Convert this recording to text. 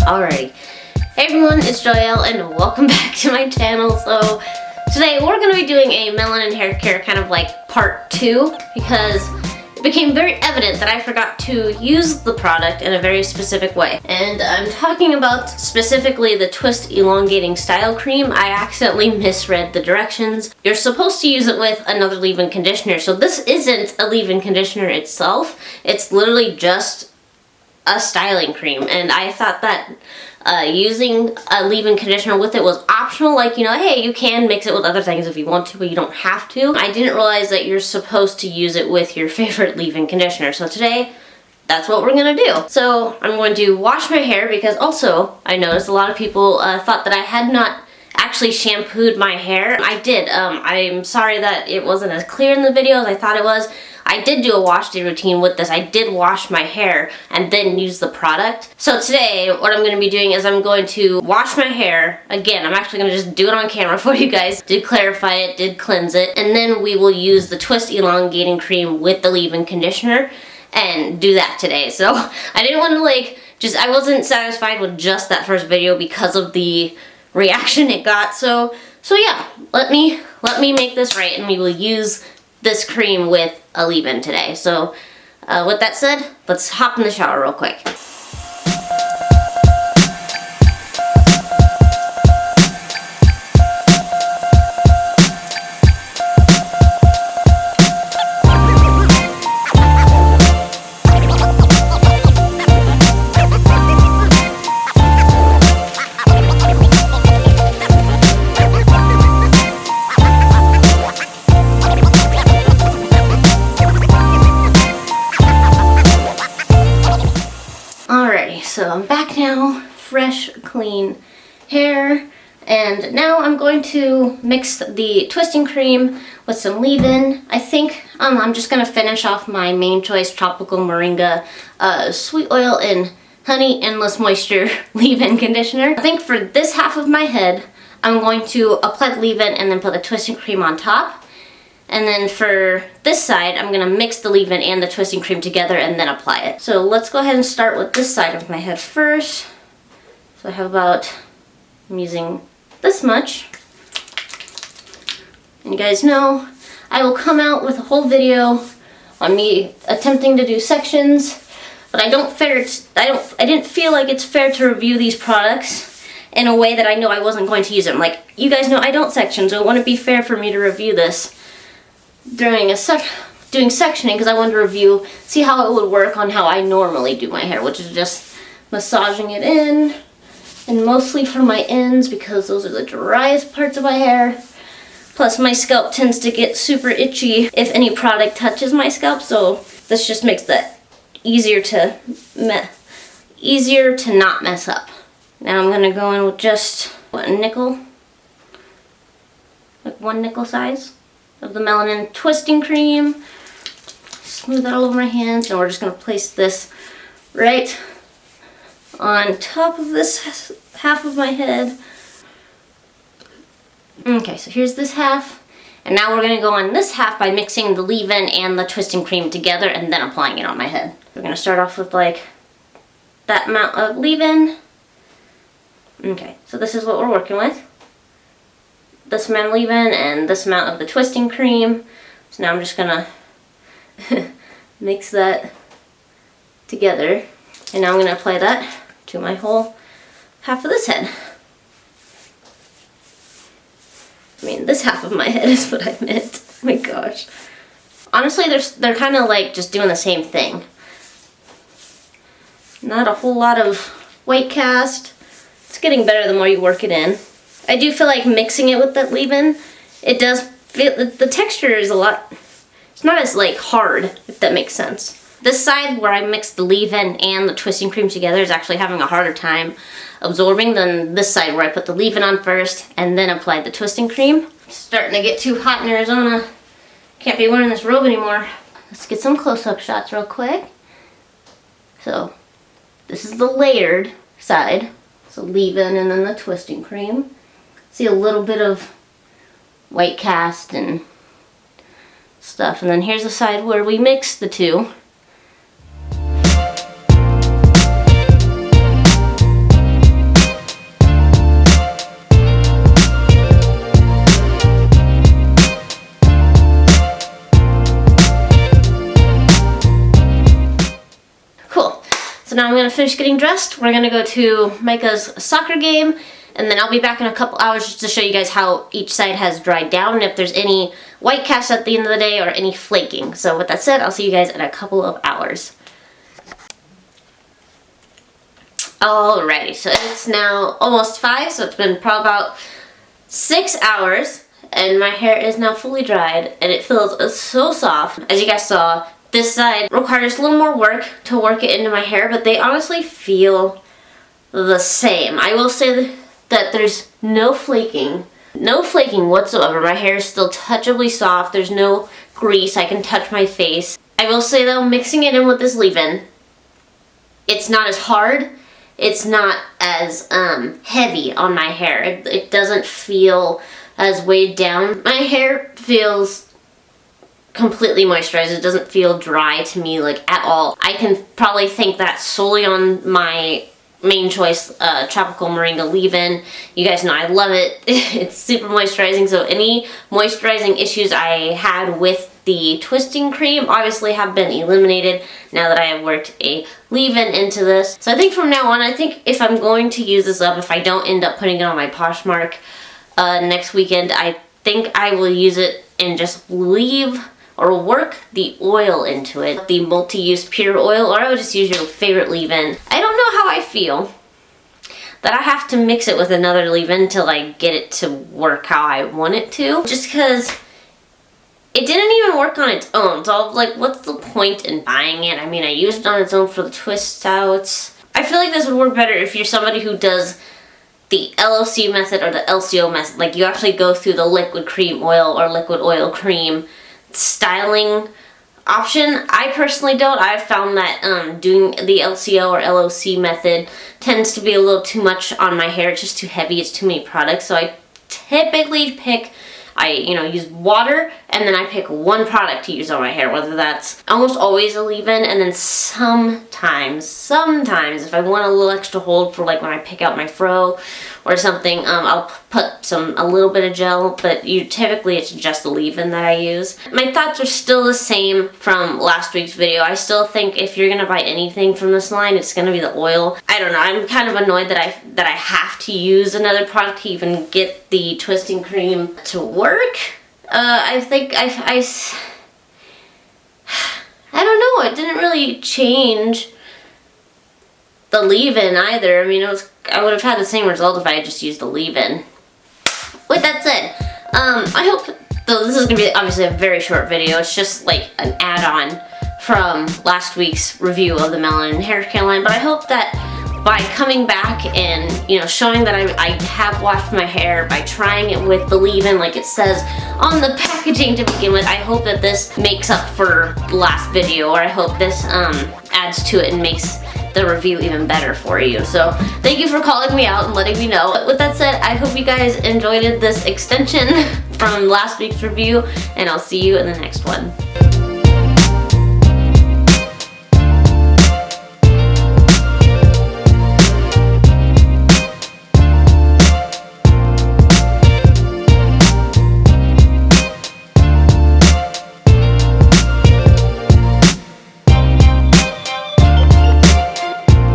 Alrighty. Hey everyone, it's Joelle and welcome back to my channel. So today we're going to be doing a Melanin Haircare kind of like part 2 because it became very evident that I forgot to use the product in a very specific way. And I'm talking about specifically the Twist-Elongating Style Cream. I accidentally misread the directions. You're supposed to use it with another leave-in conditioner. So this isn't a leave-in conditioner itself. It's literally just a styling cream. And I thought that using a leave-in conditioner with it was optional, like, you know, hey, you can mix it with other things if you want to, but you don't have to. I didn't realize that you're supposed to use it with your favorite leave-in conditioner. So today, that's what we're gonna do. So I'm going to wash my hair because also I noticed a lot of people thought that I had not actually shampooed my hair. I did. I'm sorry that it wasn't as clear in the video as I thought it was. I did do a wash day routine with this. I did wash my hair and then use the product. So today, what I'm going to be doing is I'm going to wash my hair. Again, I'm actually going to just do it on camera for you guys. Did clarify it, did cleanse it, and then we will use the Twist-Elongating Cream with the leave-in conditioner and do that today. So I didn't want to I wasn't satisfied with just that first video because of the reaction it got. So yeah, let me make this right and we will use this cream with a leave-in today. So with that said, let's hop in the shower real quick. So I'm back now, fresh, clean hair, and now I'm going to mix the twisting cream with some leave-in. I think I'm just going to finish off my main choice tropical moringa sweet oil and honey endless moisture leave-in conditioner. I think for this half of my head, I'm going to apply the leave-in and then put the twisting cream on top. And then for this side, I'm going to mix the leave-in and the twisting cream together and then apply it. So let's go ahead and start with this side of my head first. So I have I'm using this much. And you guys know, I will come out with a whole video on me attempting to do sections, but I didn't feel like it's fair to review these products in a way that I know I wasn't going to use them. Like, you guys know I don't section, so it wouldn't be fair for me to review this during doing sectioning because I wanted to see how it would work on how I normally do my hair, which is just massaging it in, and mostly for my ends because those are the driest parts of my hair. Plus my scalp tends to get super itchy if any product touches my scalp, so this just makes that easier to not mess up. Now I'm gonna go in with just one nickel size of the Melanin Twisting Cream. Smooth that all over my hands, and we're just going to place this right on top of this half of my head. Okay, so here's this half, and now we're going to go on this half by mixing the leave-in and the twisting cream together and then applying it on my head. We're going to start off with like that amount of leave-in. Okay, so this is what we're working with. This amount of leave-in and this amount of the twisting cream. So now I'm just gonna mix that together. And now I'm gonna apply that to my whole half of this head. I mean, this half of my head is what I meant. Oh my gosh. Honestly, they're kind of like just doing the same thing. Not a whole lot of white cast. It's getting better the more you work it in. I do feel like mixing it with that leave-in, it does feel, the texture is it's not as like hard, if that makes sense. This side where I mixed the leave-in and the twisting cream together is actually having a harder time absorbing than this side where I put the leave-in on first and then applied the twisting cream. It's starting to get too hot in Arizona. Can't be wearing this robe anymore. Let's get some close-up shots real quick. So, this is the layered side. So leave-in and then the twisting cream. See a little bit of white cast and stuff. And then here's the side where we mix the two. So now I'm gonna finish getting dressed. We're gonna go to Micah's soccer game, and then I'll be back in a couple hours just to show you guys how each side has dried down and if there's any white cast at the end of the day or any flaking. So with that said, I'll see you guys in a couple of hours. Alrighty, so it's now almost 5, so it's been probably about 6 hours, and my hair is now fully dried, and it feels so soft. As you guys saw, this side requires a little more work to work it into my hair, but they honestly feel the same. I will say that there's no flaking whatsoever. My hair is still touchably soft. There's no grease. I can touch my face. I will say though, mixing it in with this leave-in, it's not as hard. It's not as heavy on my hair. It doesn't feel as weighed down. My hair feels completely moisturized. It doesn't feel dry to me like at all. I can probably thank that solely on my main choice, Tropical Moringa leave-in. You guys know I love it. It's super moisturizing, so any moisturizing issues I had with the twisting cream obviously have been eliminated now that I have worked a leave-in into this. So I think from now on, I think if I'm going to use this up, if I don't end up putting it on my Poshmark next weekend, I think I will use it and just leave or work the oil into it. The multi-use pure oil, or I would just use your favorite leave-in. I don't know how I feel that I have to mix it with another leave-in until I get it to work how I want it to. Just because it didn't even work on its own, so I was like, what's the point in buying it? I mean, I used it on its own for the twist outs. I feel like this would work better if you're somebody who does the LOC method or the LCO method. Like, you actually go through the liquid cream oil or liquid oil cream styling option. I personally don't. I've found that doing the LCO or LOC method tends to be a little too much on my hair. It's just too heavy. It's too many products. So I typically pick, use water, and then I pick one product to use on my hair, whether that's almost always a leave-in, and then sometimes, if I want a little extra hold for like when I pick out my fro or something, I'll put a little bit of gel, but typically it's just a leave-in that I use. My thoughts are still the same from last week's video. I still think if you're gonna buy anything from this line, it's gonna be the oil. I don't know, I'm kind of annoyed that I have to use another product to even get the twisting cream to work. I think I don't know, it didn't really change the leave-in either. I mean, I would have had the same result if I had just used the leave-in. With that said, I hope, though this is going to be obviously a very short video, it's just like an add-on from last week's review of the Melanin Haircare line, but I hope that by coming back and, showing that I have washed my hair, by trying it with the leave-in like it says on the packaging to begin with, I hope that this makes up for the last video, or I hope this adds to it and makes the review even better for you. So thank you for calling me out and letting me know. But with that said, I hope you guys enjoyed this extension from last week's review, and I'll see you in the next one.